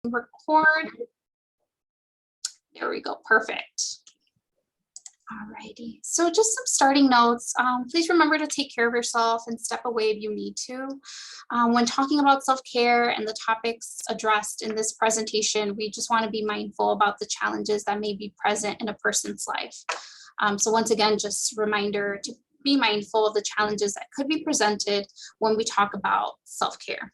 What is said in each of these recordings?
record. There we go, perfect. Alrighty, so just some starting notes. Please remember to take care of yourself and step away if you need to. When talking about self-care and the topics addressed in this presentation, we just want to be mindful about the challenges that may be present in a person's life. So once again, just a reminder to be mindful of the challenges that could be presented when we talk about self-care.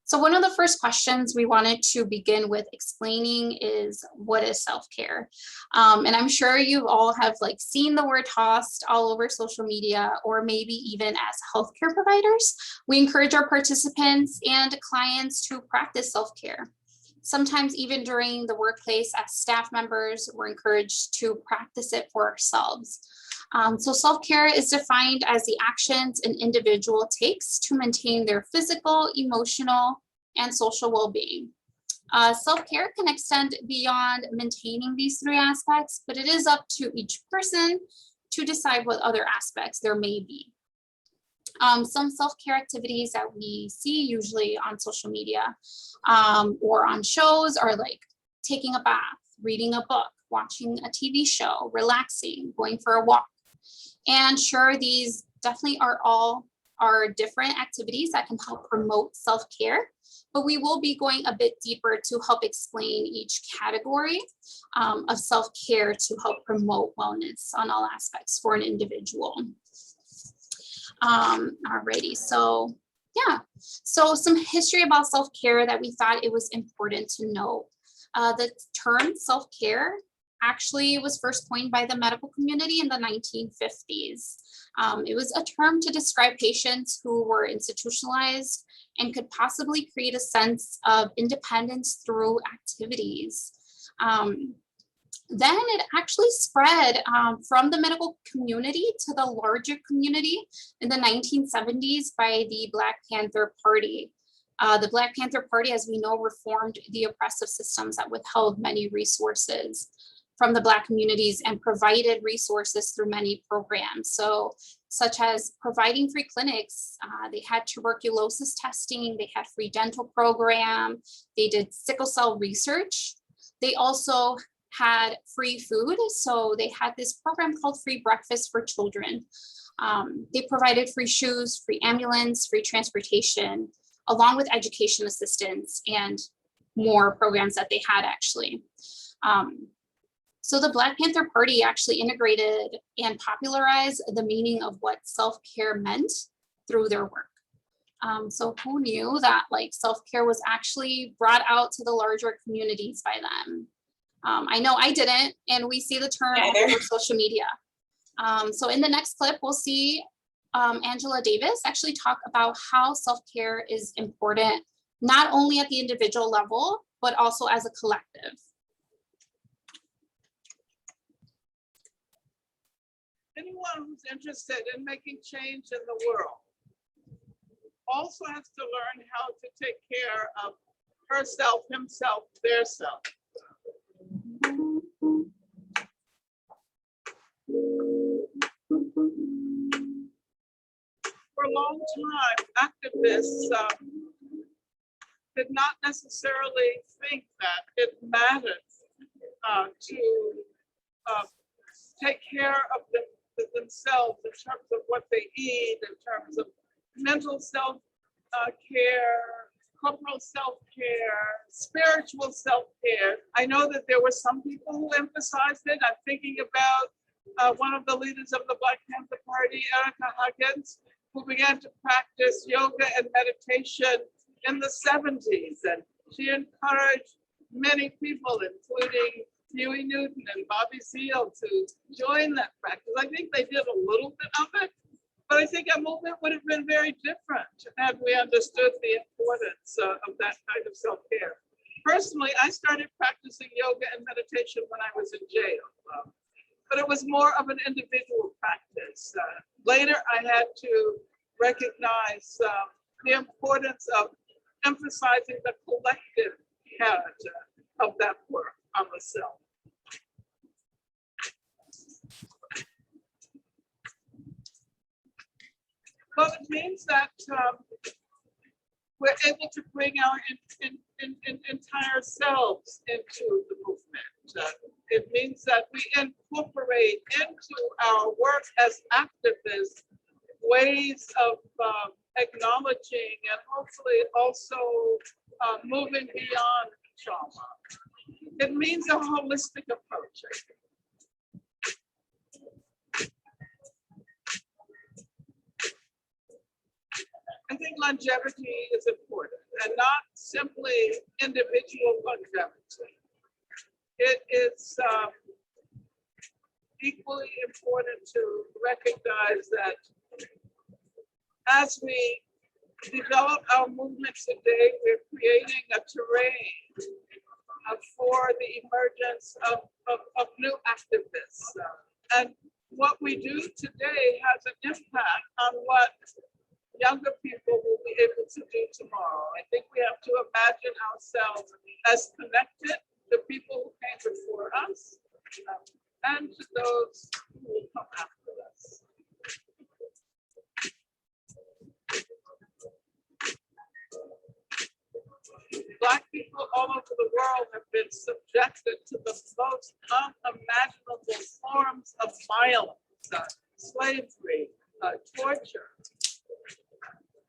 So one of the first questions we wanted to begin with explaining is, what is self-care? And I'm sure you all have seen the word tossed all over social media, or maybe even as healthcare providers. We encourage our participants and clients to practice self-care. Sometimes even during the workplace as staff members, we're encouraged to practice it for ourselves. So self-care is defined as the actions an individual takes to maintain their physical, emotional, and social well-being. Self-care can extend beyond maintaining these three aspects, but it is up to each person to decide what other aspects there may be. Some self-care activities that we see usually on social media or on shows are like taking a bath, reading a book, watching a TV show, relaxing, going for a walk. And sure, these definitely are different activities that can help promote self-care, but we will be going a bit deeper to help explain each category of self-care to help promote wellness on all aspects for an individual. Alrighty, so yeah, so some history about self-care that we thought it was important to know. The term self-care actually was first coined by the medical community in the 1950s. It was a term to describe patients who were institutionalized and could possibly create a sense of independence through activities. Then it actually spread from the medical community to the larger community in the 1970s by the Black Panther Party. The Black Panther Party, as we know, reformed the oppressive systems that withheld many resources from the Black communities and provided resources through many programs. So, such as providing free clinics, they had tuberculosis testing, they had free dental program, they did sickle cell research. They also had free food. So they had this program called Free Breakfast for Children. They provided free shoes, free ambulance, free transportation, along with education assistance and more programs that they had actually. So the Black Panther Party actually integrated and popularized the meaning of what self-care meant through their work. So who knew that self-care was actually brought out to the larger communities by them? I know I didn't, and we see the term all over social media. So in the next clip, we'll see Angela Davis actually talk about how self-care is important, not only at the individual level, but also as a collective. Anyone who's interested in making change in the world also has to learn how to take care of herself, himself, their self. For a long time, activists did not necessarily think that it mattered to take care of themselves in terms of what they eat, in terms of mental self-care, corporal self-care, spiritual self-care. I know that there were some people who emphasized it. I'm thinking about one of the leaders of the Black Panther Party, Erica Huggins, who began to practice yoga and meditation in the 70s. And she encouraged many people, including Huey Newton and Bobby Seale, to join that practice. I think they did a little bit of it, but I think our movement would have been very different had we understood the importance of that kind of self-care. Personally, I started practicing yoga and meditation when I was in jail, but it was more of an individual practice. Later, I had to recognize the importance of emphasizing the collective character of that work on the self. Well, it means that we're able to bring our entire selves into the movement. It means that we incorporate into our work as activists ways of acknowledging and hopefully also moving beyond trauma. It means a holistic approach, I think. I think longevity is important, and not simply individual longevity. It is equally important to recognize that as we develop our movement today, we're creating a terrain for the emergence of new activists. And what we do today has an impact on what younger people will be able to do tomorrow. I think we have to imagine ourselves as connected to people who came before us and to those who will come after us. Black people all over the world have been subjected to the most unimaginable forms of violence, slavery, torture.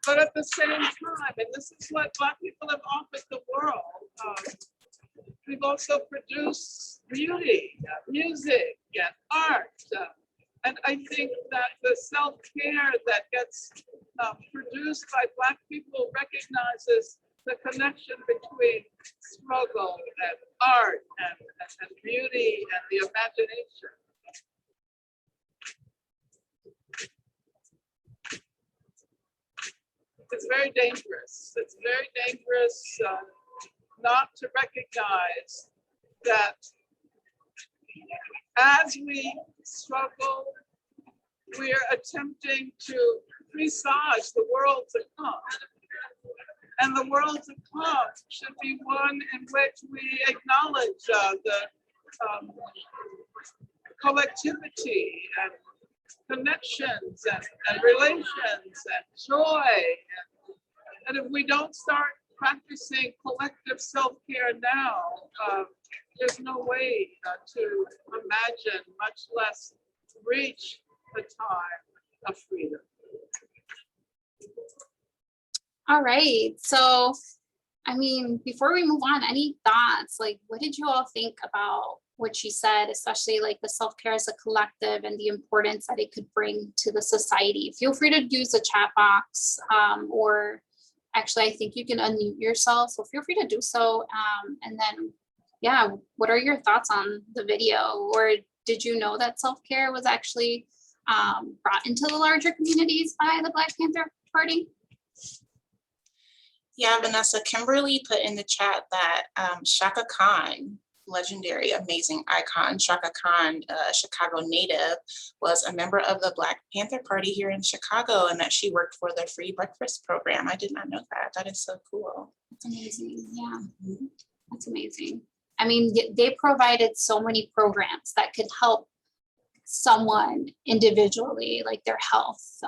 But at the same time, and this is what Black people have offered the world, we've also produced beauty, music, and art. And I think that the self-care that gets produced by Black people recognizes the connection between struggle and art and beauty and the imagination. It's very dangerous. It's very dangerous not to recognize that as we struggle, we are attempting to presage the world to come. And the world to come should be one in which we acknowledge the collectivity and connections and relations and joy. And if we don't start practicing collective self-care now, there's no way to imagine, much less reach the time of freedom. All right. So, I mean, before we move on, any thoughts? Like, what did you all think about what she said, especially like the self-care as a collective and the importance that it could bring to the society? Feel free to use the chat box, or actually, I think you can unmute yourself. So feel free to do so. And then, yeah, what are your thoughts on the video? Or did you know that self-care was actually brought into the larger communities by the Black Panther Party? Yeah, Vanessa, Kimberly put in the chat that Shaka Khan, legendary, amazing icon, Shaka Khan, a Chicago native, was a member of the Black Panther Party here in Chicago, and that she worked for the free breakfast program. I did not know that. That is so cool. That's amazing. Yeah, that's amazing. I mean, they provided so many programs that could help someone individually, like their health.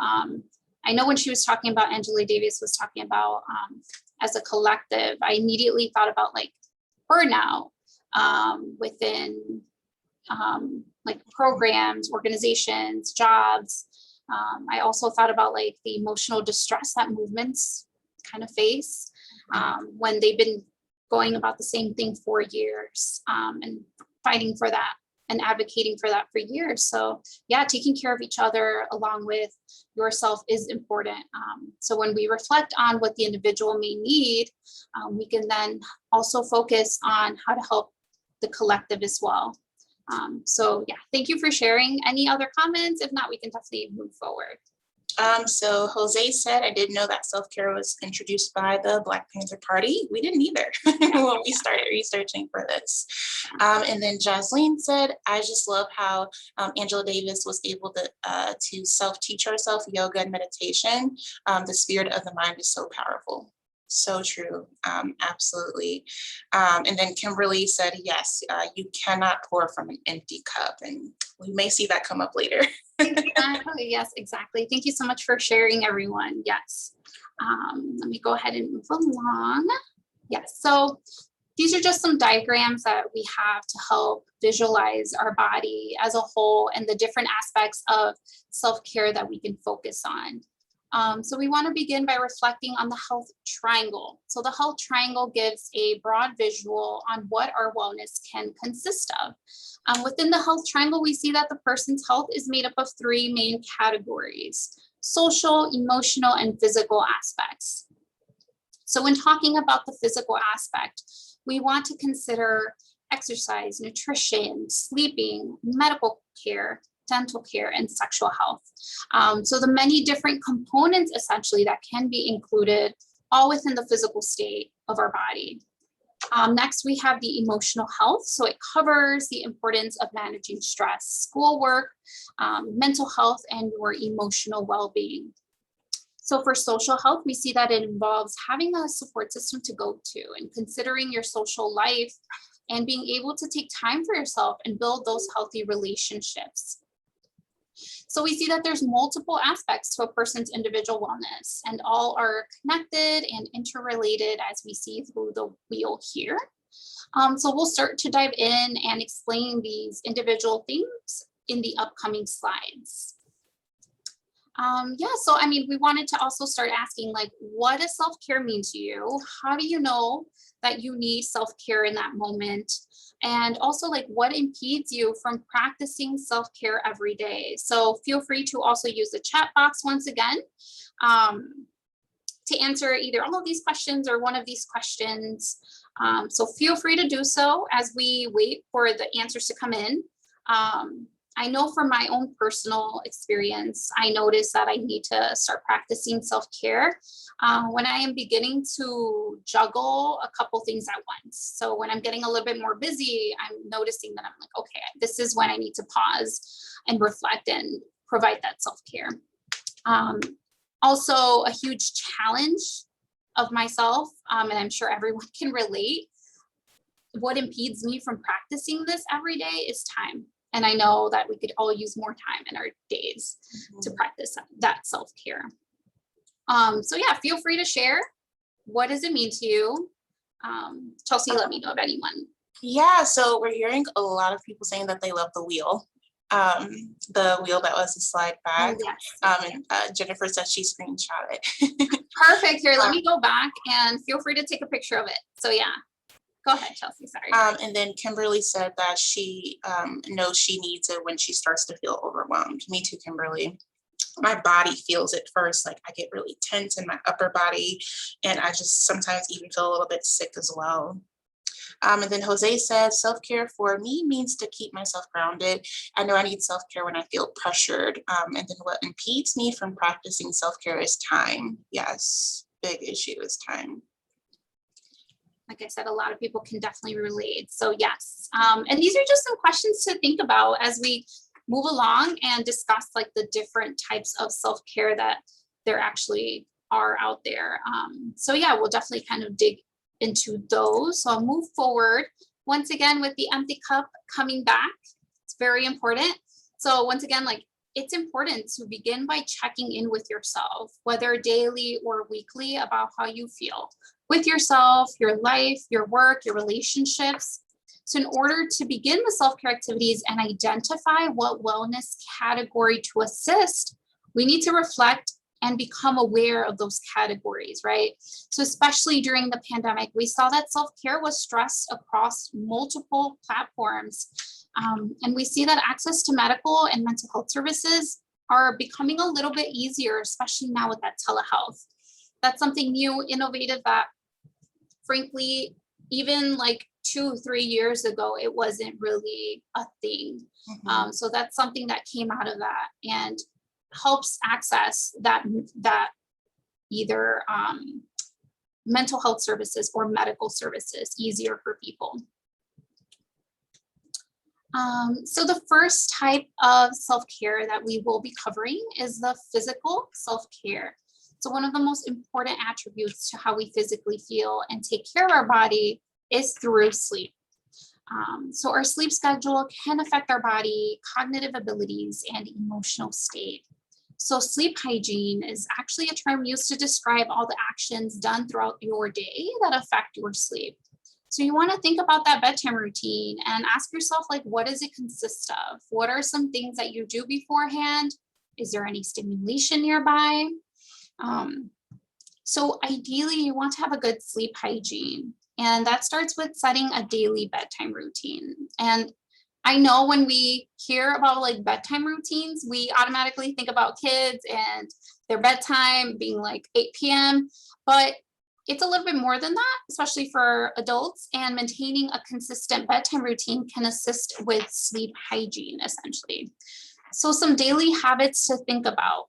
I know when she was talking about, Angela Davis was talking about as a collective, I immediately thought about like burnout within like programs, organizations, jobs. I also thought about like the emotional distress that movements kind of face when they've been going about the same thing for years and fighting for that and advocating for that for years. So yeah, taking care of each other along with yourself is important. So when we reflect on what the individual may need, we can then also focus on how to help the collective as well. So yeah, thank you for sharing. Any other comments? If not, we can definitely move forward. So Jose said, I didn't know that self-care was introduced by the Black Panther Party. We didn't either when we started researching for this. And then Jocelyn said, I just love how Angela Davis was able to self-teach herself yoga and meditation. The spirit of the mind is so powerful. So true. Absolutely. And then Kimberly said, yes, you cannot pour from an empty cup. And we may see that come up later. Yes, exactly. Thank you so much for sharing, everyone. Yes. Let me go ahead and move along. Yes, so these are just some diagrams that we have to help visualize our body as a whole and the different aspects of self-care that we can focus on. So we want to begin by reflecting on the health triangle. So the health triangle gives a broad visual on what our wellness can consist of. Within the health triangle, we see that the person's health is made up of three main categories: social, emotional, and physical aspects. So when talking about the physical aspect, we want to consider exercise, nutrition, sleeping, medical care, dental care, and sexual health. So the many different components essentially that can be included all within the physical state of our body. Next, we have the emotional health. So it covers the importance of managing stress, schoolwork, mental health, and your emotional well-being. So for social health, we see that it involves having a support system to go to and considering your social life and being able to take time for yourself and build those healthy relationships. So we see that there's multiple aspects to a person's individual wellness, and all are connected and interrelated as we see through the wheel here. So we'll start to dive in and explain these individual things in the upcoming slides. So I mean, we wanted to also start asking, like, what does self-care mean to you? How do you know that you need self-care in that moment? And also, like, what impedes you from practicing self-care every day? So feel free to also use the chat box once again to answer either all of these questions or one of these questions. So feel free to do so as we wait for the answers to come in. I know from my own personal experience, I noticed that I need to start practicing self-care when I am beginning to juggle a couple things at once. So when I'm getting a little bit more busy, I'm noticing that I'm like, okay, this is when I need to pause and reflect and provide that self-care. Also, a huge challenge of myself, and I'm sure everyone can relate, what impedes me from practicing this every day is time. And I know that we could all use more time in our days to practice that self-care. So yeah, feel free to share. What does it mean to you? Chelsea, let me know of anyone. Yeah, so we're hearing a lot of people saying that they love the wheel that was a slide back. Yes. And Jennifer said she screenshot it. Perfect. Here, let me go back and feel free to take a picture of it. So yeah. Go ahead, Chelsea, sorry. And then Kimberly said that she knows she needs it when she starts to feel overwhelmed. Me too, Kimberly. My body feels it first. Like I get really tense in my upper body, and I just sometimes even feel a little bit sick as well. And then Jose said, self-care for me means to keep myself grounded. I know I need self-care when I feel pressured. And then what impedes me from practicing self-care is time. Yes, big issue is time. Like I said, a lot of people can definitely relate. So yes, and these are just some questions to think about as we move along and discuss like the different types of self-care that there actually are out there. So yeah, we'll definitely kind of dig into those. So I'll move forward once again with the empty cup coming back. It's very important. So once again, like it's important to begin by checking in with yourself, whether daily or weekly, about how you feel with yourself, your life, your work, your relationships. So in order to begin the self-care activities and identify what wellness category to assist, we need to reflect and become aware of those categories, right? So especially during the pandemic, we saw that self-care was stressed across multiple platforms. And we see that access to medical and mental health services are becoming a little bit easier, especially now with that telehealth. That's something new, innovative that frankly, even like 2-3 years ago, it wasn't really a thing. So that's something that came out of that and helps access that either mental health services or medical services easier for people. So the first type of self-care that we will be covering is the physical self-care. So one of the most important attributes to how we physically feel and take care of our body is through sleep. So our sleep schedule can affect our body, cognitive abilities, and emotional state. So sleep hygiene is actually a term used to describe all the actions done throughout your day that affect your sleep. So you want to think about that bedtime routine and ask yourself, like, what does it consist of? What are some things that you do beforehand? Is there any stimulation nearby? So ideally, you want to have a good sleep hygiene. And that starts with setting a daily bedtime routine. And I know when we hear about like bedtime routines, we automatically think about kids and their bedtime being like 8 p.m. But it's a little bit more than that, especially for adults. And maintaining a consistent bedtime routine can assist with sleep hygiene, essentially. So some daily habits to think about.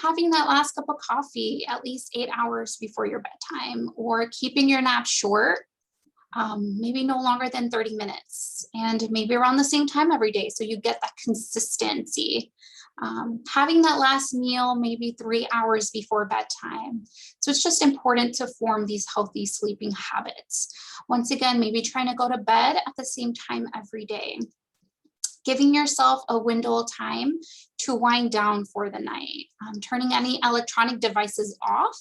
Having that last cup of coffee at least 8 hours before your bedtime, or keeping your nap short, maybe no longer than 30 minutes, and maybe around the same time every day. So you get that consistency. Having that last meal maybe 3 hours before bedtime. So it's just important to form these healthy sleeping habits. Once again, maybe trying to go to bed at the same time every day. Giving yourself a window of time to wind down for the night. Turning any electronic devices off,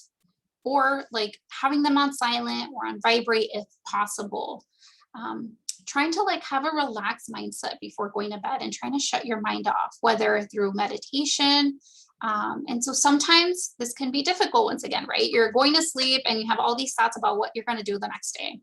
or like having them on silent or on vibrate if possible. Trying to like have a relaxed mindset before going to bed and trying to shut your mind off, whether through meditation. And so sometimes this can be difficult once again, right? You're going to sleep and you have all these thoughts about what you're going to do the next day.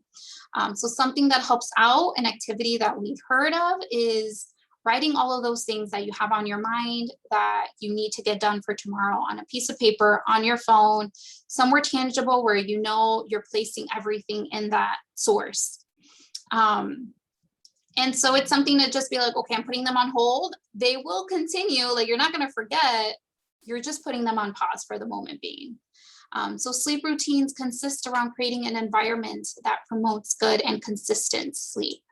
So something that helps out, an activity that we've heard of, is writing all of those things that you have on your mind that you need to get done for tomorrow on a piece of paper, on your phone, somewhere tangible where you know you're placing everything in that source. And so it's something to just be like, okay, I'm putting them on hold. They will continue. Like, you're not going to forget. You're just putting them on pause for the moment being. So sleep routines consist around creating an environment that promotes good and consistent sleep.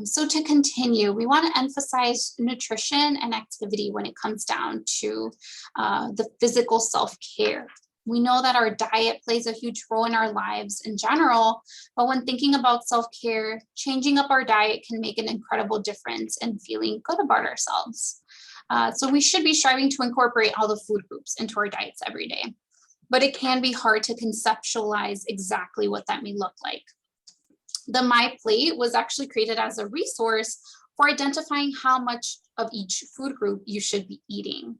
So to continue, we want to emphasize nutrition and activity when it comes down to the physical self-care. We know that our diet plays a huge role in our lives in general, but when thinking about self-care, changing up our diet can make an incredible difference in feeling good about ourselves. So we should be striving to incorporate all the food groups into our diets every day, but it can be hard to conceptualize exactly what that may look like. The My Plate was actually created as a resource for identifying how much of each food group you should be eating.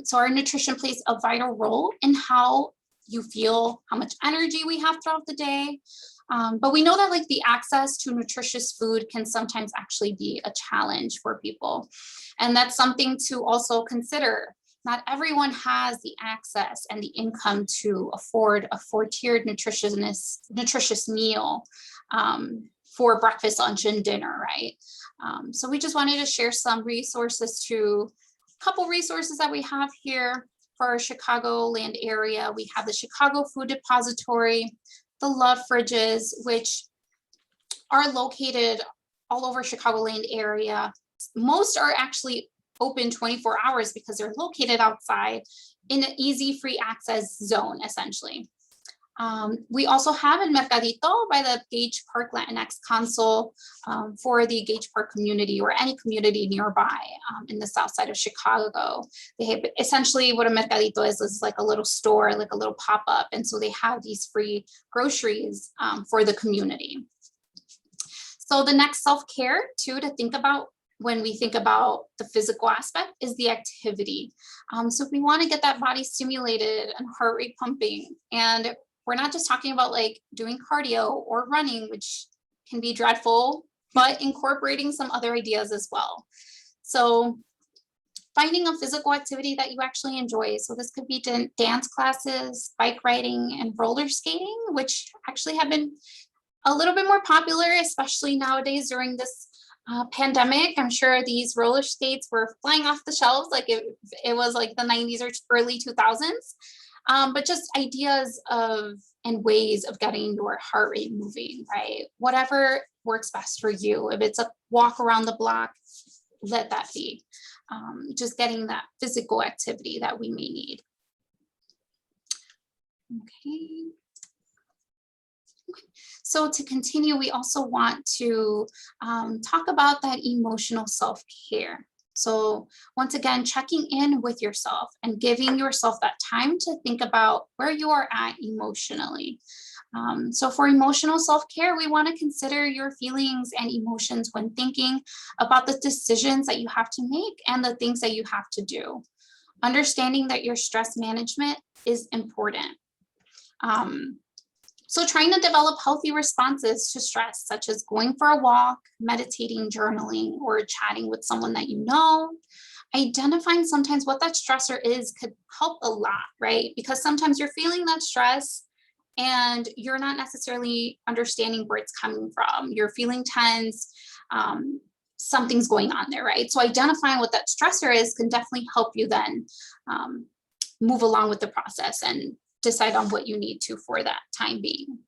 So our nutrition plays a vital role in how you feel, how much energy we have throughout the day. But we know that like the access to nutritious food can sometimes actually be a challenge for people. And that's something to also consider. Not everyone has the access and the income to afford a 4-tiered nutritious meal for breakfast, lunch, and dinner, right? So we just wanted to share some resources couple resources that we have here for our Chicagoland area. We have the Chicago Food Depository, the Love Fridges, which are located all over Chicagoland area. Most are actually open 24 hours because they're located outside in an easy free access zone, essentially. We also have in Mercadito by the Gage Park Latinx Council for the Gage Park community or any community nearby in the south side of Chicago. They have essentially what a Mercadito is like a little store, like a little pop-up. And so they have these free groceries for the community. So the next self-care too to think about when we think about the physical aspect is the activity. So we want to get that body stimulated and heart rate pumping. And we're not just talking about like doing cardio or running, which can be dreadful, but incorporating some other ideas as well. So finding a physical activity that you actually enjoy. So this could be dance classes, bike riding, and roller skating, which actually have been a little bit more popular, especially nowadays during this pandemic. I'm sure these roller skates were flying off the shelves like it was like the 90s or early 2000s. But just ideas and ways of getting your heart rate moving, right? Whatever works best for you. If it's a walk around the block, let that be. Just getting that physical activity that we may need. Okay. So to continue, we also want to talk about that emotional self-care. So once again, checking in with yourself and giving yourself that time to think about where you are at emotionally. So for emotional self-care, we want to consider your feelings and emotions when thinking about the decisions that you have to make and the things that you have to do. Understanding that your stress management is important. So trying to develop healthy responses to stress, such as going for a walk, meditating, journaling, or chatting with someone that you know. Identifying sometimes what that stressor is could help a lot, right? Because sometimes you're feeling that stress and you're not necessarily understanding where it's coming from. You're feeling tense. Something's going on there, right? So identifying what that stressor is can definitely help you then move along with the process and decide on what you need to for that time being.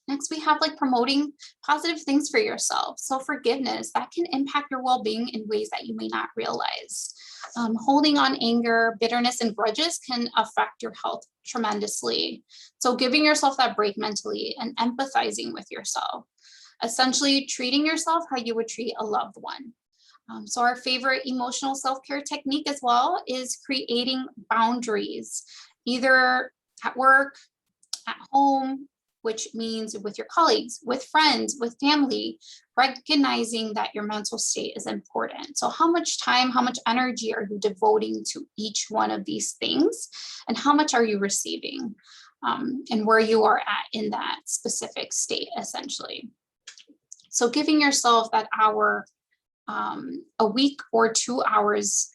Next, we have like promoting positive things for yourself. So forgiveness, that can impact your well-being in ways that you may not realize. Holding on anger, bitterness, and grudges can affect your health tremendously. So giving yourself that break mentally and empathizing with yourself. Essentially treating yourself how you would treat a loved one. So our favorite emotional self-care technique as well is creating boundaries, either at work, at home, which means with your colleagues, with friends, with family, recognizing that your mental state is important. So how much time, how much energy are you devoting to each one of these things? And how much are you receiving? And where you are at in that specific state, essentially. So giving yourself that hour a week or 2 hours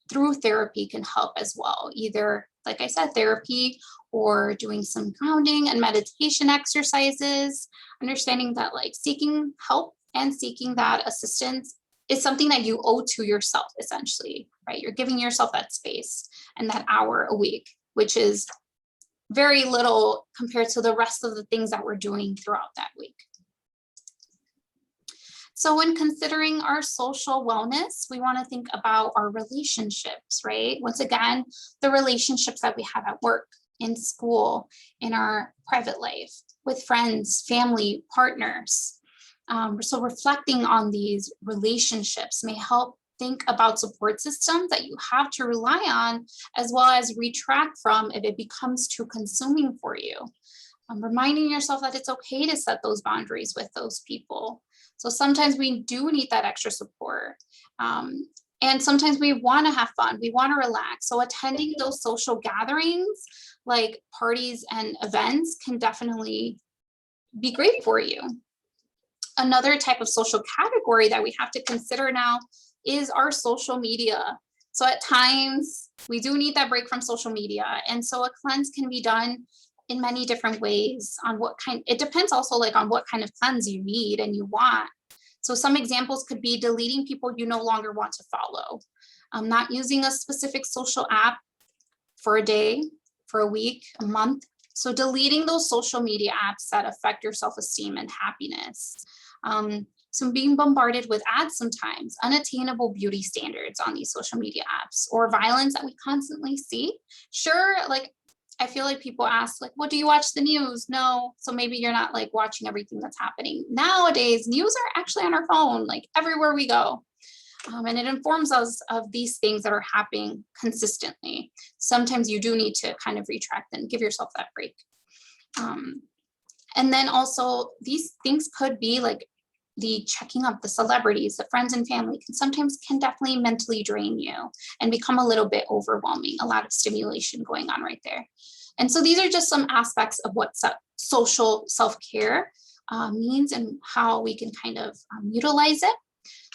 through therapy can help as well. Either, like I said, therapy or doing some grounding and meditation exercises, understanding that like seeking help and seeking that assistance is something that you owe to yourself, essentially, right? You're giving yourself that space and that hour a week, which is very little compared to the rest of the things that we're doing throughout that week. So when considering our social wellness, we want to think about our relationships, right? Once again, the relationships that we have at work, in school, in our private life, with friends, family, partners. So reflecting on these relationships may help think about support systems that you have to rely on, as well as retract from if it becomes too consuming for you. Reminding yourself that it's okay to set those boundaries with those people. So sometimes we do need that extra support. And sometimes we want to have fun, we want to relax. So attending those social gatherings, like parties and events, can definitely be great for you. Another type of social category that we have to consider now is our social media. So at times we do need that break from social media. And so a cleanse can be done in many different ways on what kind, it depends also like on what kind of cleanse you need and you want. So some examples could be deleting people you no longer want to follow, not using a specific social app for a day, for a week, a month. So deleting those social media apps that affect your self-esteem and happiness. So being bombarded with ads sometimes, unattainable beauty standards on these social media apps, or violence that we constantly see. Sure, like I feel like people ask, like, what do you watch the news? No. So maybe you're not like watching everything that's happening. Nowadays, news are actually on our phone, like everywhere we go. And it informs us of these things that are happening consistently. Sometimes you do need to kind of retract and give yourself that break. And then also these things could be like the checking up the celebrities, the friends and family can definitely mentally drain you and become a little bit overwhelming, a lot of stimulation going on right there. And so these are just some aspects of what social self-care means and how we can kind of utilize it.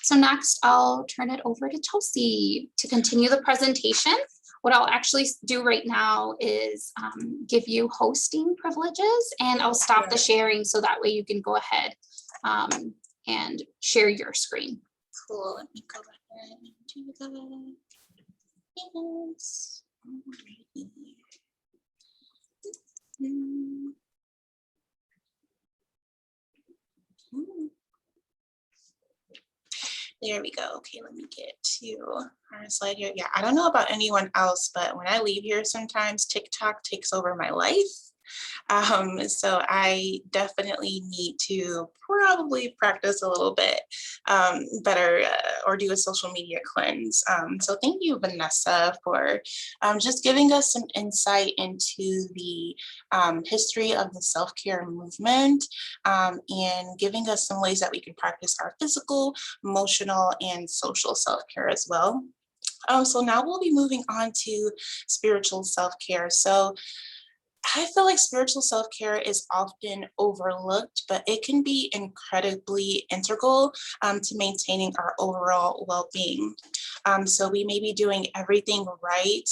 So next I'll turn it over to Chelsea to continue the presentation. What I'll actually do right now is give you hosting privileges, and I'll stop the sharing so that way you can go ahead and share your screen. Cool. Let me go ahead and do that. Yes. There we go. Okay, let me get to our slide here. Yeah, I don't know about anyone else, but when I leave here, sometimes TikTok takes over my life. So I definitely need to probably practice a little bit better or do a social media cleanse. So thank you, Vanessa, for just giving us some insight into the history of the self-care movement and giving us some ways that we can practice our physical, emotional, and social self-care as well. So now we'll be moving on to spiritual self-care. So I feel like spiritual self-care is often overlooked, but it can be incredibly integral to maintaining our overall well-being. So we may be doing everything right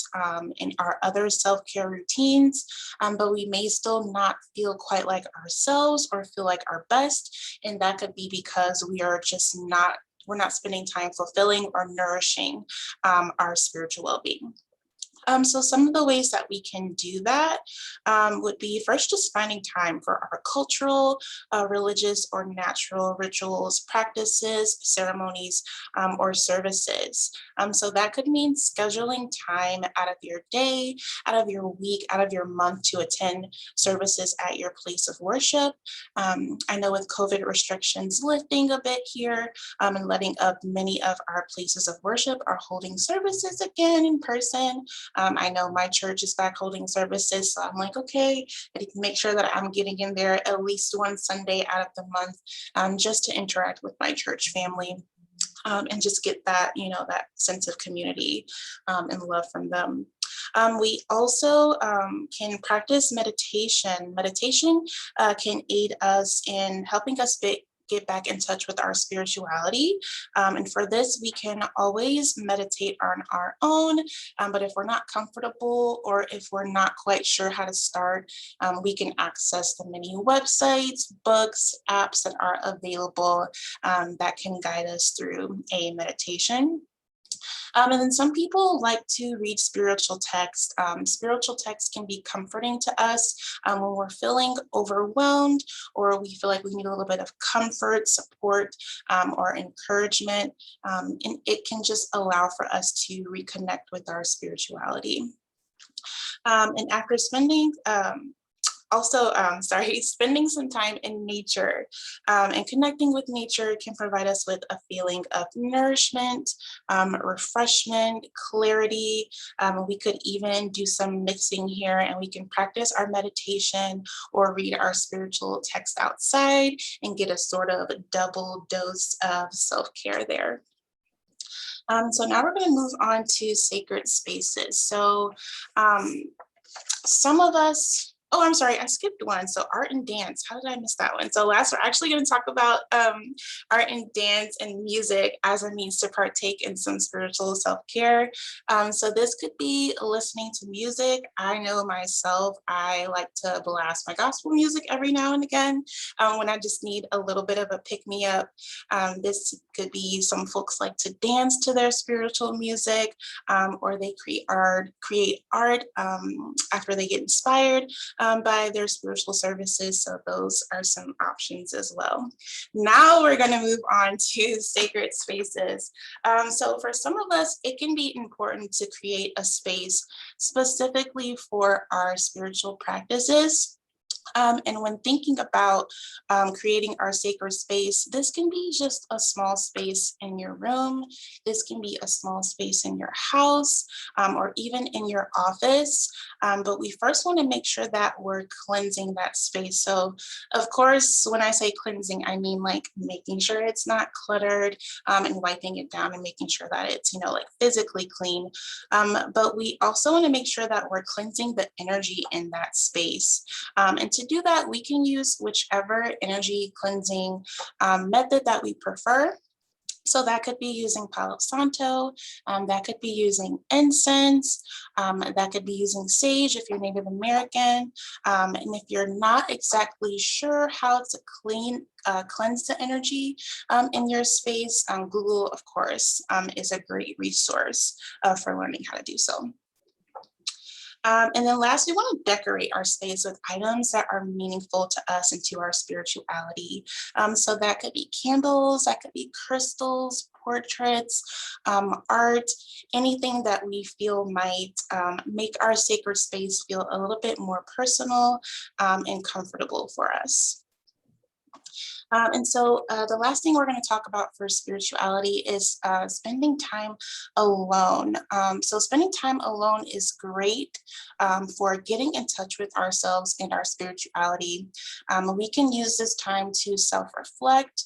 in our other self-care routines, but we may still not feel quite like ourselves or feel like our best. And that could be because we're not spending time fulfilling or nourishing our spiritual well-being. So some of the ways that we can do that would be first just finding time for our cultural, religious, or natural rituals, practices, ceremonies, or services. So that could mean scheduling time out of your day, out of your week, out of your month to attend services at your place of worship. I know with COVID restrictions lifting a bit here and letting up, many of our places of worship are holding services again in person. I know my church is back holding services, so I'm like, okay, I need to make sure that I'm getting in there at least one Sunday out of the month just to interact with my church family and just get that, that sense of community and love from them. We also can practice meditation. Meditation can aid us in helping us get back in touch with our spirituality. And for this, we can always meditate on our own. But if we're not comfortable or if we're not quite sure how to start, we can access the many websites, books, apps that are available that can guide us through a meditation. And then some people like to read spiritual text. Spiritual text can be comforting to us when we're feeling overwhelmed or we feel like we need a little bit of comfort, support, or encouragement. And it can just allow for us to reconnect with our spirituality. And after spending spending some time in nature and connecting with nature can provide us with a feeling of nourishment, refreshment, clarity. We could even do some mixing here and we can practice our meditation or read our spiritual text outside and get a sort of double dose of self-care there. So now we're going to move on to sacred spaces. So some of us, oh, I'm sorry, I skipped one. So art and dance, how did I miss that one? So last, we're actually going to talk about art and dance and music as a means to partake in some spiritual self-care. So this could be listening to music. I know myself, I like to blast my gospel music every now and again when I just need a little bit of a pick-me-up. This could be some folks like to dance to their spiritual music or they create art after they get inspired by their spiritual services. So those are some options as well. Now we're going to move on to sacred spaces. So for some of us, it can be important to create a space specifically for our spiritual practices. And when thinking about creating our sacred space, this can be just a small space in your room. This can be a small space in your house or even in your office. But we first want to make sure that we're cleansing that space. So of course, when I say cleansing, I mean like making sure it's not cluttered and wiping it down and making sure that it's, like physically clean. But we also want to make sure that we're cleansing the energy in that space. And to do that, we can use whichever energy cleansing method that we prefer. So that could be using Palo Santo, that could be using incense, that could be using sage if you're Native American. And if you're not exactly sure how to cleanse the energy in your space, Google, of course, is a great resource for learning how to do so. And then lastly, we want to decorate our space with items that are meaningful to us and to our spirituality. So that could be candles, that could be crystals, portraits, art, anything that we feel might make our sacred space feel a little bit more personal and comfortable for us. And so the last thing we're going to talk about for spirituality is spending time alone. So spending time alone is great for getting in touch with ourselves and our spirituality. We can use this time to self-reflect.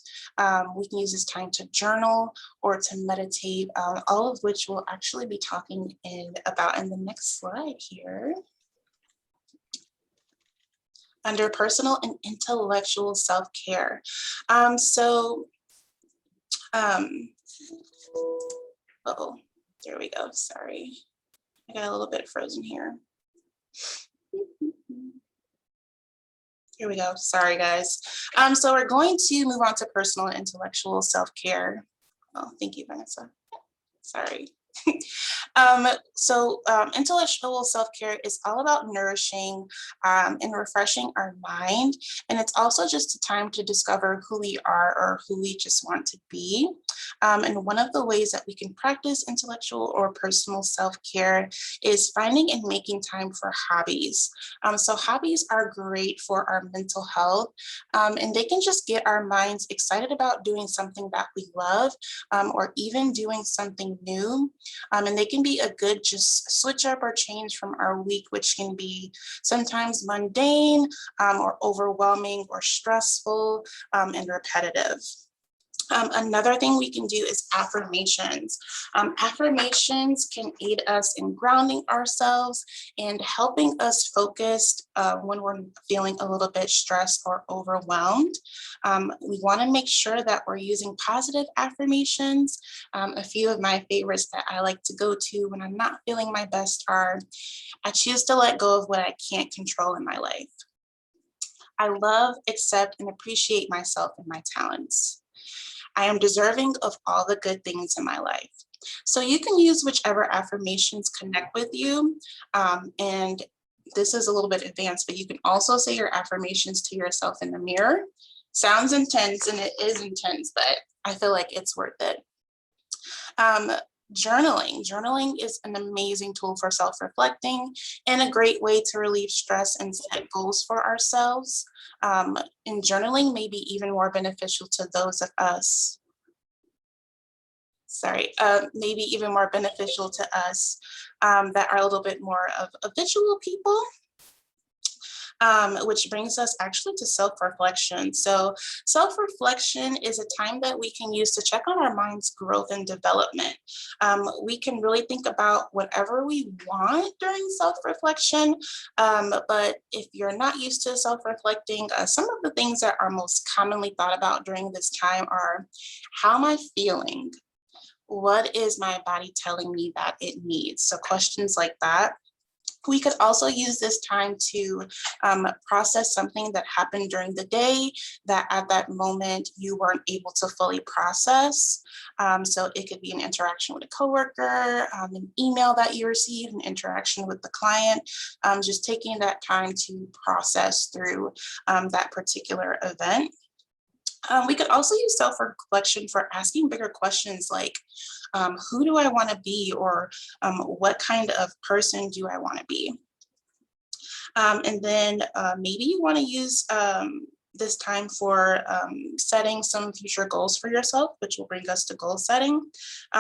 We can use this time to journal or to meditate, all of which we'll actually be talking about in the next slide here. Under personal and intellectual self-care. Oh, there we go, sorry. I got a little bit frozen here. Here we go, sorry guys. So we're going to move on to personal and intellectual self-care. Oh, thank you, Vanessa, sorry. Intellectual self-care is all about nourishing and refreshing our mind. And it's also just a time to discover who we are or who we just want to be. And one of the ways that we can practice intellectual or personal self-care is finding and making time for hobbies. So hobbies are great for our mental health, and they can just get our minds excited about doing something that we love, or even doing something new. And they can be a good just switch up or change from our week, which can be sometimes mundane or overwhelming or stressful and repetitive. Another thing we can do is affirmations. Affirmations can aid us in grounding ourselves and helping us focus when we're feeling a little bit stressed or overwhelmed. We want to make sure that we're using positive affirmations. A few of my favorites that I like to go to when I'm not feeling my best are, I choose to let go of what I can't control in my life. I love, accept, and appreciate myself and my talents. I am deserving of all the good things in my life. So you can use whichever affirmations connect with you. And this is a little bit advanced, but you can also say your affirmations to yourself in the mirror. Sounds intense, and it is intense, but I feel like it's worth it. Journaling is an amazing tool for self-reflecting and a great way to relieve stress and set goals for ourselves. And journaling may be even more beneficial to those of us, maybe even more beneficial to us that are a little bit more of a visual people. Which brings us actually to self-reflection. So self-reflection is a time that we can use to check on our mind's growth and development. We can really think about whatever we want during self-reflection, but if you're not used to self-reflecting, some of the things that are most commonly thought about during this time are, how am I feeling? What is my body telling me that it needs? So questions like that. We could also use this time to process something that happened during the day that at that moment you weren't able to fully process. So it could be an interaction with a coworker, an email that you received, an interaction with the client, just taking that time to process through that particular event. We could also use self-reflection for asking bigger questions like, who do I want to be, or what kind of person do I want to be? And then maybe you want to use this time for setting some future goals for yourself, which will bring us to goal setting.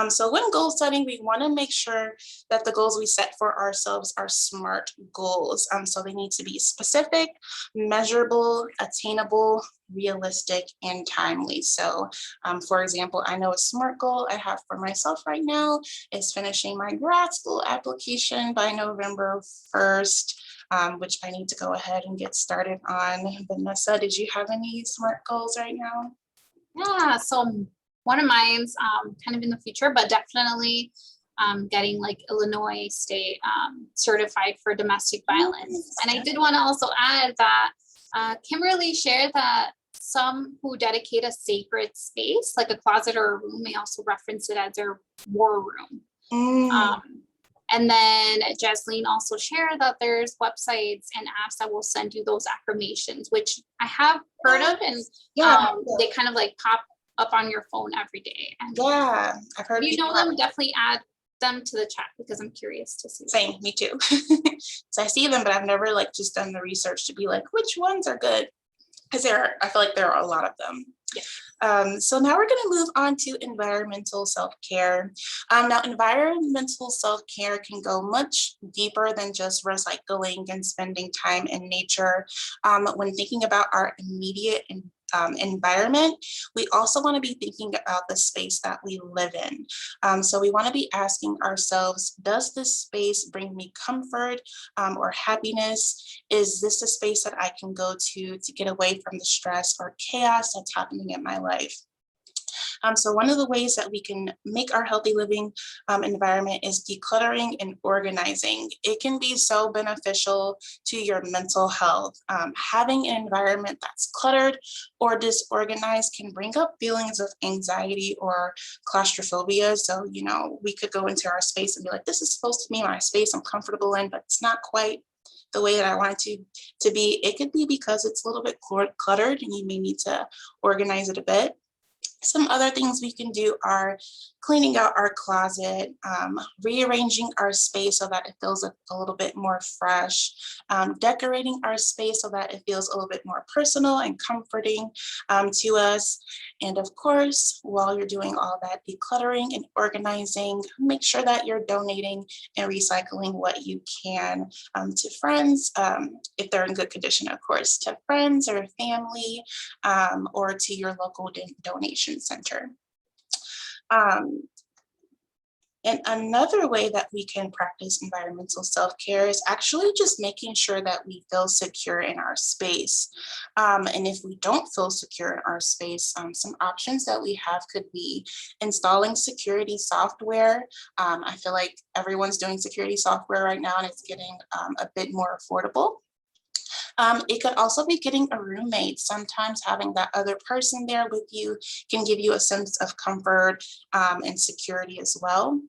So when goal setting, we want to make sure that the goals we set for ourselves are SMART goals. So they need to be specific, measurable, attainable, realistic, and timely. So for example, I know a SMART goal I have for myself right now is finishing my grad school application by November 1st. Which I need to go ahead and get started on. Vanessa, did you have any SMART goals right now? Yeah, so one of mine's kind of in the future, but definitely getting like Illinois State certified for domestic violence. And I did want to also add that Kimberly shared that some who dedicate a sacred space, like a closet or a room, may also reference it as their war room. And then Jasleen also shared that there's websites and apps that will send you those affirmations, which I have heard of, and they kind of like pop up on your phone every day. And Yeah, I've heard if you people know have. them, definitely add them to the chat because I'm curious to see. Same, me too. So I see them, but I've never like just done the research to be like, which ones are good? Because I feel like there are a lot of them. Yeah. So now we're going to move on to environmental self-care. Now, environmental self-care can go much deeper than just recycling and spending time in nature. When thinking about our immediate environment, we also want to be thinking about the space that we live in. So we want to be asking ourselves, does this space bring me comfort or happiness? Is this a space that I can go to get away from the stress or chaos that's happening in my life? So one of the ways that we can make our healthy living environment is decluttering and organizing. It can be so beneficial to your mental health. Having an environment that's cluttered or disorganized can bring up feelings of anxiety or claustrophobia. So, you know, we could go into our space and be like, this is supposed to be my space I'm comfortable in, but it's not quite the way that I want it to be. It could be because it's a little bit cluttered and you may need to organize it a bit. Some other things we can do are cleaning out our closet, rearranging our space so that it feels a little bit more fresh, decorating our space so that it feels a little bit more personal and comforting to us. And of course, while you're doing all that decluttering and organizing, make sure that you're donating and recycling what you can to friends, if they're in good condition, of course, to friends or family, or to your local donation center. And another way that we can practice environmental self-care is actually just making sure that we feel secure in our space. And if we don't feel secure in our space, some options that we have could be installing security software. I feel like everyone's doing security software right now and it's getting a bit more affordable. It could also be getting a roommate. Sometimes having that other person there with you can give you a sense of comfort and security as well.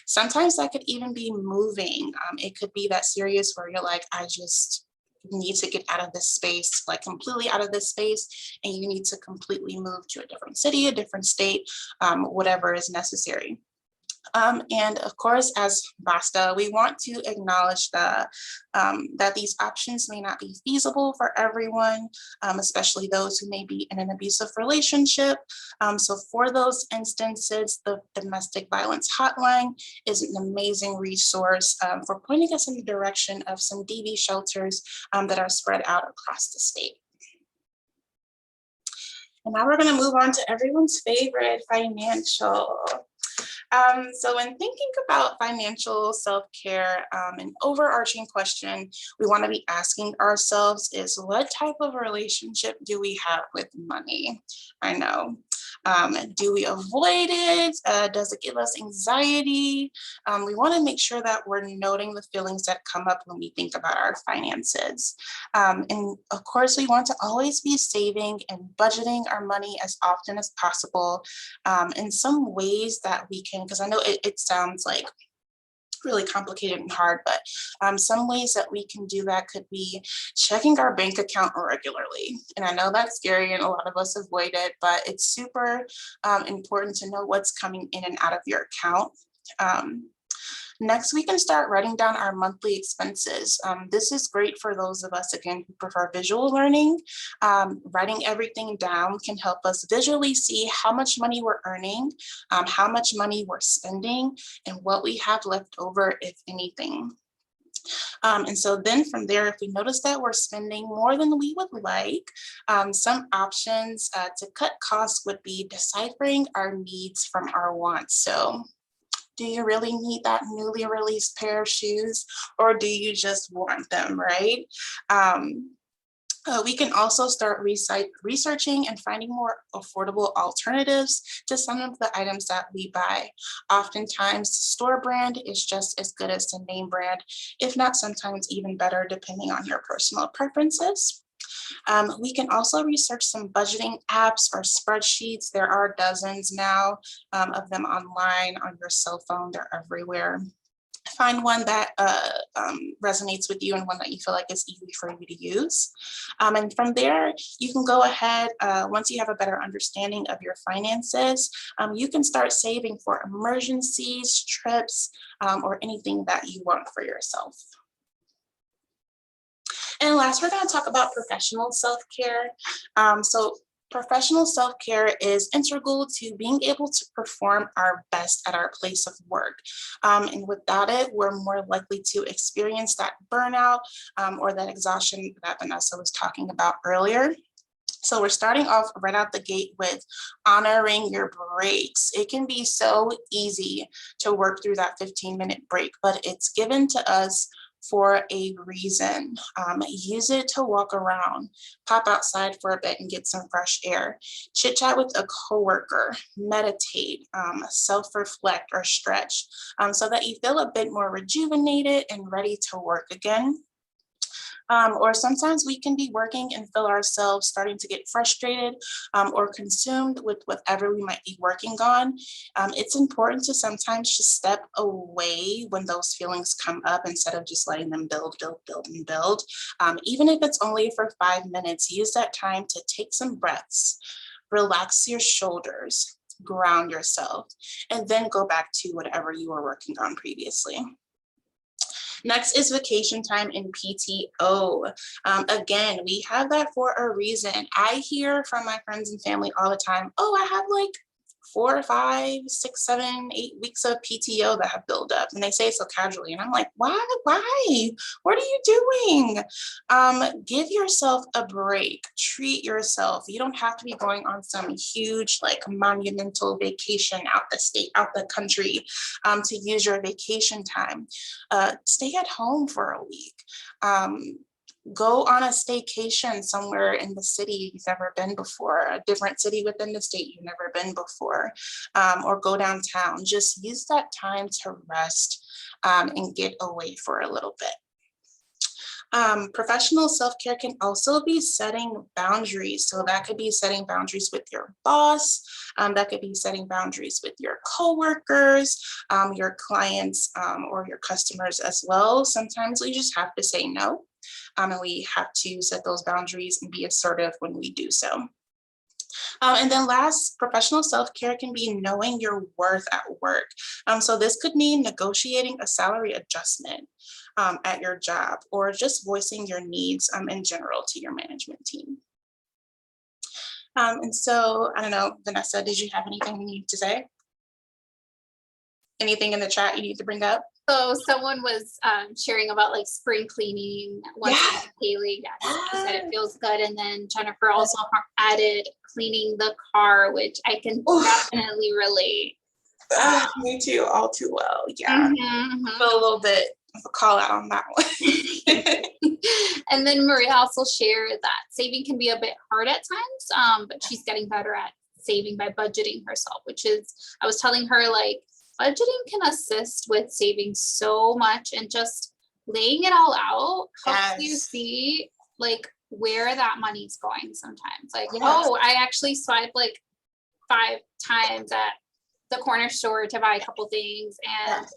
Sometimes that could even be moving. It could be that serious where you're like, I just need to get out of this space, like completely out of this space, and you need to completely move to a different city, a different state, whatever is necessary. And of course, as BASTA, we want to acknowledge that these options may not be feasible for everyone, especially those who may be in an abusive relationship. So for those instances, the domestic violence hotline is an amazing resource for pointing us in the direction of some DV shelters that are spread out across the state. And now we're going to move on to everyone's favorite, financial. So when thinking about financial self-care, an overarching question we want to be asking ourselves is, what type of relationship do we have with money? I know. Do we avoid it? Does it give us anxiety? We want to make sure that we're noting the feelings that come up when we think about our finances. And of course, we want to always be saving and budgeting our money as often as possible. In some ways that we can, because I know it sounds like really complicated and hard, but some ways that we can do that could be checking our bank account regularly. And I know that's scary and a lot of us avoid it, but it's super important to know what's coming in and out of your account. Next, we can start writing down our monthly expenses. This is great for those of us, again, who prefer visual learning. Writing everything down can help us visually see how much money we're earning, how much money we're spending, and what we have left over, if anything. And so then from there, if we notice that we're spending more than we would like, some options to cut costs would be deciphering our needs from our wants. So, do you really need that newly released pair of shoes, or do you just want them, right? We can also start researching and finding more affordable alternatives to some of the items that we buy. Oftentimes, store brand is just as good as the name brand, if not sometimes even better, depending on your personal preferences. We can also research some budgeting apps or spreadsheets. There are dozens now of them online on your cell phone. They're everywhere. Find one that resonates with you and one that you feel like is easy for you to use. And from there, you can go ahead, once you have a better understanding of your finances, you can start saving for emergencies, trips, or anything that you want for yourself. And last, we're going to talk about professional self-care. So professional self-care is integral to being able to perform our best at our place of work. And without it, we're more likely to experience that burnout or that exhaustion that Vanessa was talking about earlier. So we're starting off right out the gate with honoring your breaks. It can be so easy to work through that 15-minute break, but it's given to us for a reason. Use it to walk around, pop outside for a bit and get some fresh air, chit chat with a coworker, meditate, self-reflect or stretch, so that you feel a bit more rejuvenated and ready to work again. Or sometimes we can be working and feel ourselves starting to get frustrated or consumed with whatever we might be working on. It's important to sometimes just step away when those feelings come up instead of just letting them build, and build. Even if it's only for 5 minutes, use that time to take some breaths, relax your shoulders, ground yourself, and then go back to whatever you were working on previously. Next is vacation time and PTO. Again, we have that for a reason. I hear from my friends and family all the time, oh, I have like 4, 5, 6, 7, 8 weeks of PTO that have built up. And they say it so casually. And I'm like, why? What are you doing? Give yourself a break, treat yourself. You don't have to be going on some huge, like monumental vacation out the state, out the country to use your vacation time. Stay at home for a week. Go on a staycation somewhere in the city you've never been before, a different city within the state you've never been before, or go downtown. Just use that time to rest and get away for a little bit. Professional self-care can also be setting boundaries. So that could be setting boundaries with your boss. That could be setting boundaries with your coworkers, your clients, or your customers as well. Sometimes we just have to say no. And we have to set those boundaries and be assertive when we do so. And then last, professional self-care can be knowing your worth at work. So this could mean negotiating a salary adjustment at your job, or just voicing your needs in general to your management team. And so, I don't know, Vanessa, did you have anything you need to say? Anything in the chat you need to bring up? So someone was sharing about like spring cleaning once daily. Yes, she said it feels good. And then Jennifer also added cleaning the car, which I can definitely relate. Me too, all too well. Yeah, a little bit of a call out on that one. And then Maria also shared that saving can be a bit hard at times, but she's getting better at saving by budgeting herself, which is, I was telling her, like, budgeting can assist with saving so much, and just laying it all out helps you see like where that money's going sometimes. Like, oh, I actually swiped like 5 times at the corner store to buy a couple things, and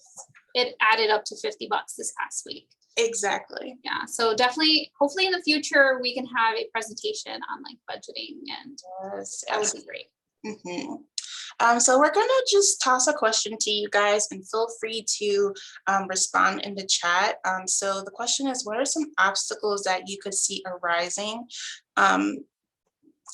it added up to $50 this past week. Exactly. Yeah. So definitely, hopefully in the future, we can have a presentation on like budgeting, and that would be great. So we're going to just toss a question to you guys, and feel free to respond in the chat. So the question is, what are some obstacles that you could see arising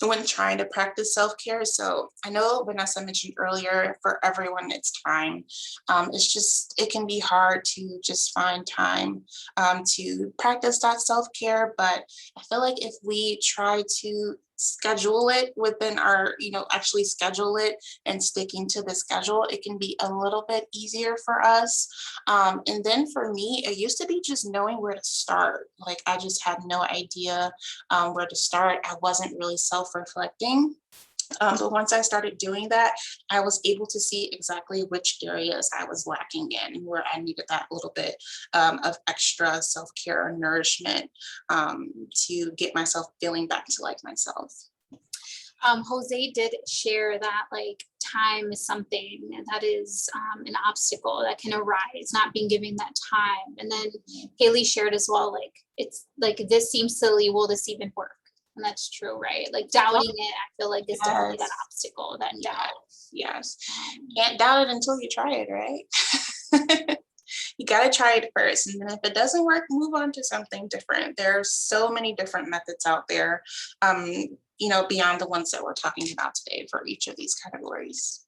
when trying to practice self-care? So I know Vanessa mentioned earlier, for everyone it's time. It's just, it can be hard to just find time to practice that self-care, but I feel like if we try to schedule it within our, actually schedule it and sticking to the schedule, it can be a little bit easier for us. And then for me, it used to be just knowing where to start. Like, I just had no idea where to start. I wasn't really self-reflecting. But once I started doing that, I was able to see exactly which areas I was lacking in and where I needed that little bit of extra self-care or nourishment to get myself feeling back to like myself. Jose did share that like time is something that is an obstacle that can arise, not being given that time. And then Haley shared as well, like, it's like, this seems silly, will this even work? And that's true, right? Like doubting it, I feel like is definitely that obstacle, that doubt. Yes. Can't doubt it until you try it, right? You got to try it first. And then if it doesn't work, move on to something different. There are so many different methods out there, beyond the ones that we're talking about today for each of these categories.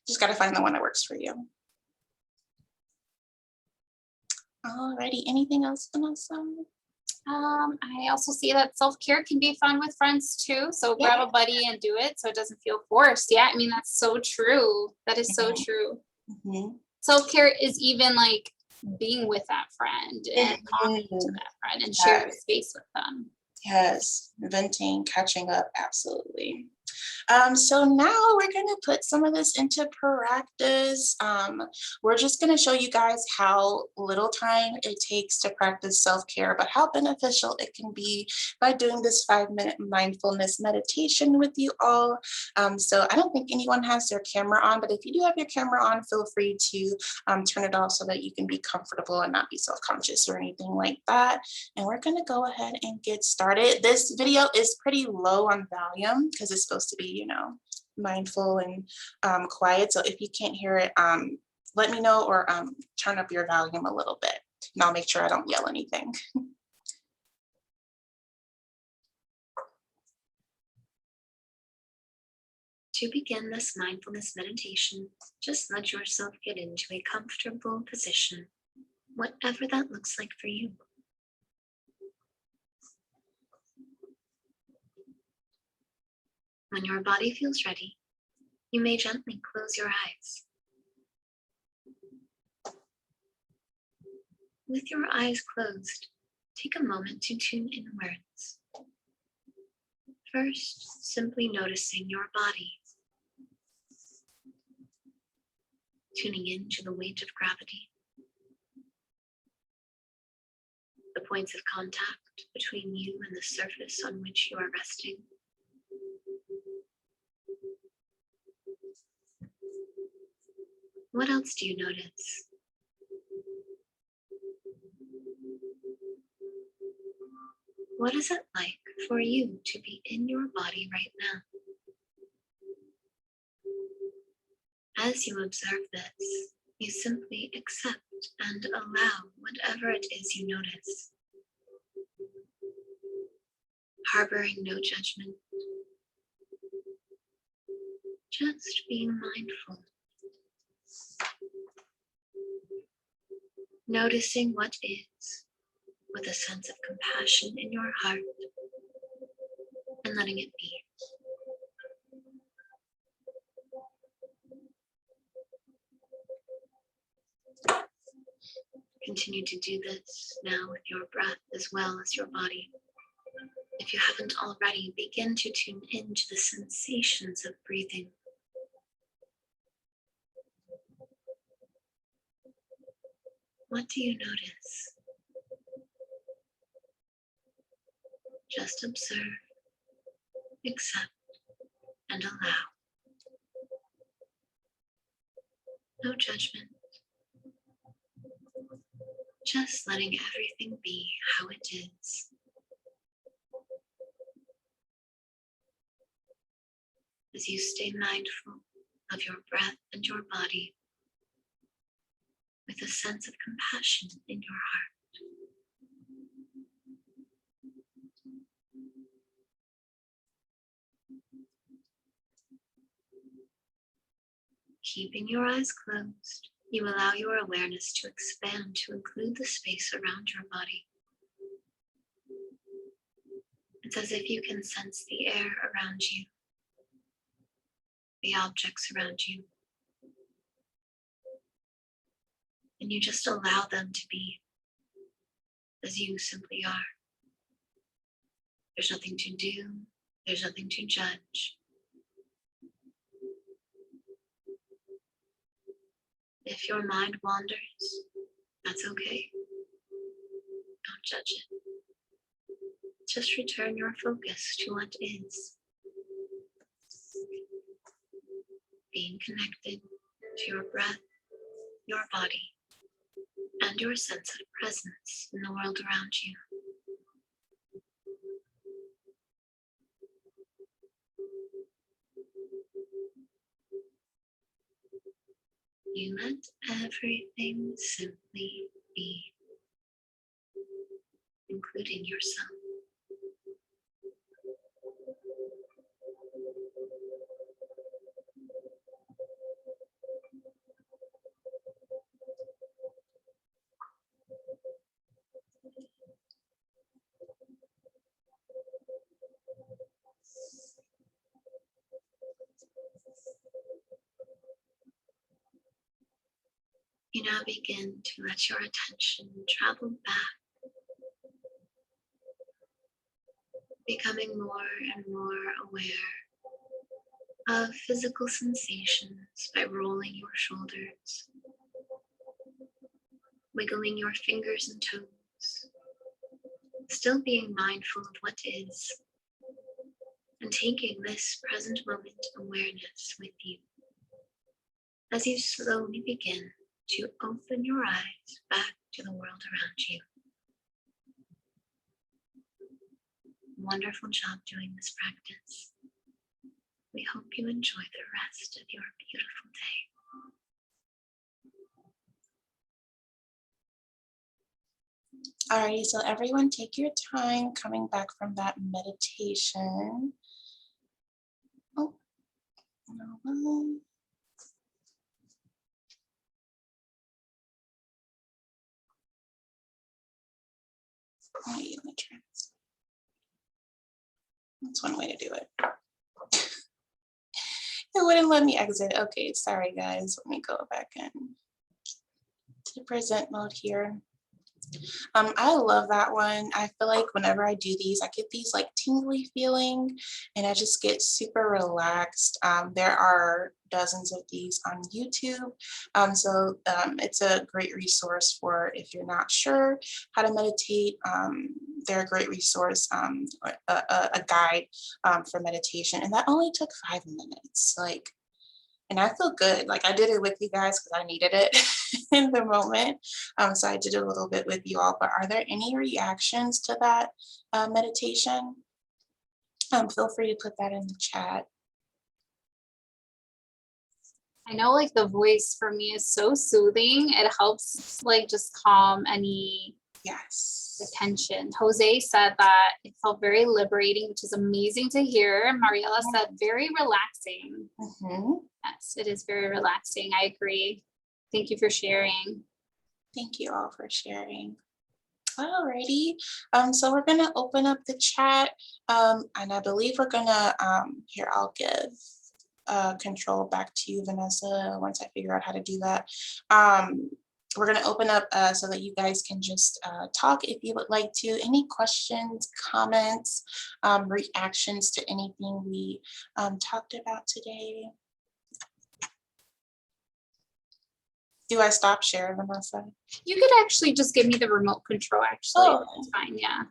Just got to find the one that works for you. Alrighty, anything else, Vanessa? I also see that self-care can be fun with friends too. So grab a buddy and do it so it doesn't feel forced. Yeah, I mean, that's so true. That is so true. Self-care is even like being with that friend and talking to that friend and sharing space with them. Yes, venting, catching up, absolutely. So now we're going to put some of this into practice. We're just going to show you guys how little time it takes to practice self-care, but how beneficial it can be by doing this 5-minute mindfulness meditation with you all. So I don't think anyone has their camera on, but if you do have your camera on, feel free to turn it off so that you can be comfortable and not be self-conscious or anything like that. And we're going to go ahead and get started. This video is pretty low on volume because it's supposed to be, mindful and quiet. So if you can't hear it, let me know, or turn up your volume a little bit, and I'll make sure I don't yell anything. To begin this mindfulness meditation, just let yourself get into a comfortable position, whatever that looks like for you. When your body feels ready, you may gently close your eyes. With your eyes closed, take a moment to tune inwards. First, simply noticing your body, tuning into the weight of gravity, the points of contact between you and the surface on which you are resting. What else do you notice? What is it like for you to be in your body right now? As you observe this, you simply accept and allow whatever it is you notice, harboring no judgment, just being mindful. Noticing what is with a sense of compassion in your heart and letting it be. Continue to do this now with your breath as well as your body. If you haven't already, begin to tune into the sensations of breathing. What do you notice? Just observe, accept, and allow. No judgment. Just letting everything be how it is. As you stay mindful of your breath and your body with a sense of compassion in your heart. Keeping your eyes closed, you allow your awareness to expand to include the space around your body. It's as if you can sense the air around you, the objects around you, and you just allow them to be as you simply are. There's nothing to do, there's nothing to judge. If your mind wanders, that's okay. Don't judge it. Just return your focus to what is. being connected to your breath, your body, and your sense of presence in the world around you. You let everything simply be, including yourself. You now begin to let your attention travel back, becoming more and more aware of physical sensations by rolling your shoulders, wiggling your fingers and toes, still being mindful of what is, and taking this present moment awareness with you as you slowly begin to open your eyes back to the world around you. Wonderful job doing this practice. We hope you enjoy the rest of your beautiful day. Alrighty, so everyone take your time coming back from that meditation. Oh, no. Let me try this. That's one way to do it. It wouldn't let me exit. Okay, sorry guys. Let me go back in to present mode here. I love that one. I feel like whenever I do these, I get these like tingly feeling and I just get super relaxed. There are dozens of these on YouTube. So it's a great resource for if you're not sure how to meditate. They're a great resource, a guide for meditation. And that only took 5 minutes. And I feel good. Like I did it with you guys because I needed it in the moment. So I did a little bit with you all, but are there any reactions to that meditation? Feel free to put that in the chat. I know like the voice for me is so soothing. It helps like just calm any tension. Jose said that it felt very liberating, which is amazing to hear. Mariela said very relaxing. Yes, it is very relaxing. I agree. Thank you for sharing. Thank you all for sharing. Alrighty, so we're gonna open up the chat, and I believe we're gonna, here, I'll give control back to you, Vanessa, once I figure out how to do that. We're gonna open up so that you guys can just talk if you would like to. Any questions, comments, reactions to anything we talked about today? Do I stop sharing, Vanessa? You could actually just give me the remote control, actually. Oh. That's fine, yeah.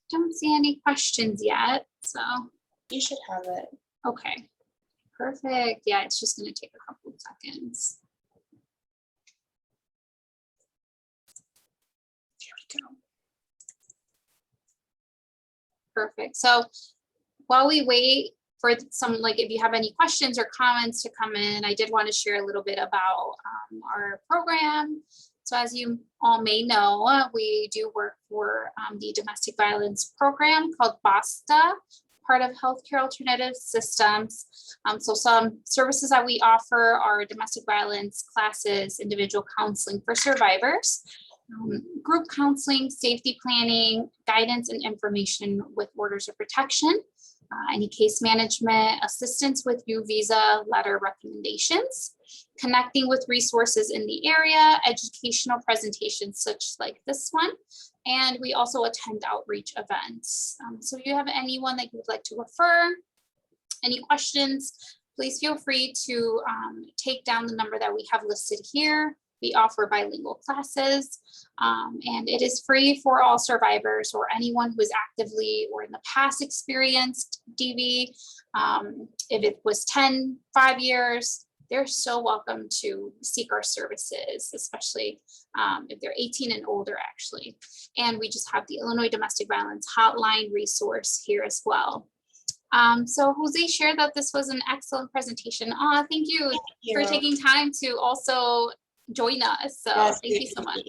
Don't see any questions yet, so. You should have it. Okay, perfect. Yeah, it's just gonna take a couple of seconds. There we go. Perfect. So while we wait for some, like if you have any questions or comments to come in, I did want to share a little bit about our program. So as you all may know, we do work for the domestic violence program called BASTA, part of Healthcare Alternative Systems. So some services that we offer are domestic violence classes, individual counseling for survivors, group counseling, safety planning, guidance and information with orders of protection, any case management, assistance with U visa letter recommendations, connecting with resources in the area, educational presentations such like this one, and we also attend outreach events. So if you have anyone that you would like to refer, any questions, please feel free to take down the number that we have listed here, We offer bilingual classes, and it is free for all survivors or anyone who has actively or in the past experienced DV. If it was 5 years, they're so welcome to seek our services, especially if they're 18 and older, actually. And we just have the Illinois Domestic Violence Hotline resource here as well. So Jose shared that this was an excellent presentation. Thank you for taking time to also join us. So Yes, thank you so much.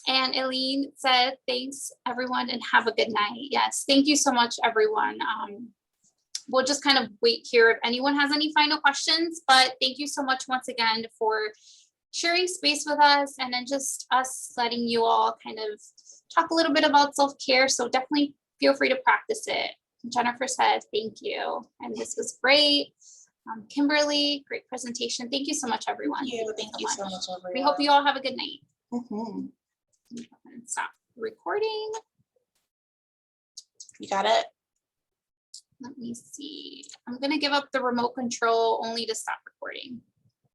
And Eileen said, thanks everyone and have a good night. Yes, thank you so much, everyone. We'll just kind of wait here if anyone has any final questions, but thank you so much once again for sharing space with us and then just us letting you all kind of talk a little bit about self-care. So definitely feel free to practice it. Jennifer said, thank you. And this was great. Kimberly, great presentation. Thank you so much, everyone. Thank you so much, everyone. We hope you all have a good night. Mhm. Stop recording. You got it? Let me see. I'm going to give up the remote control only to stop recording.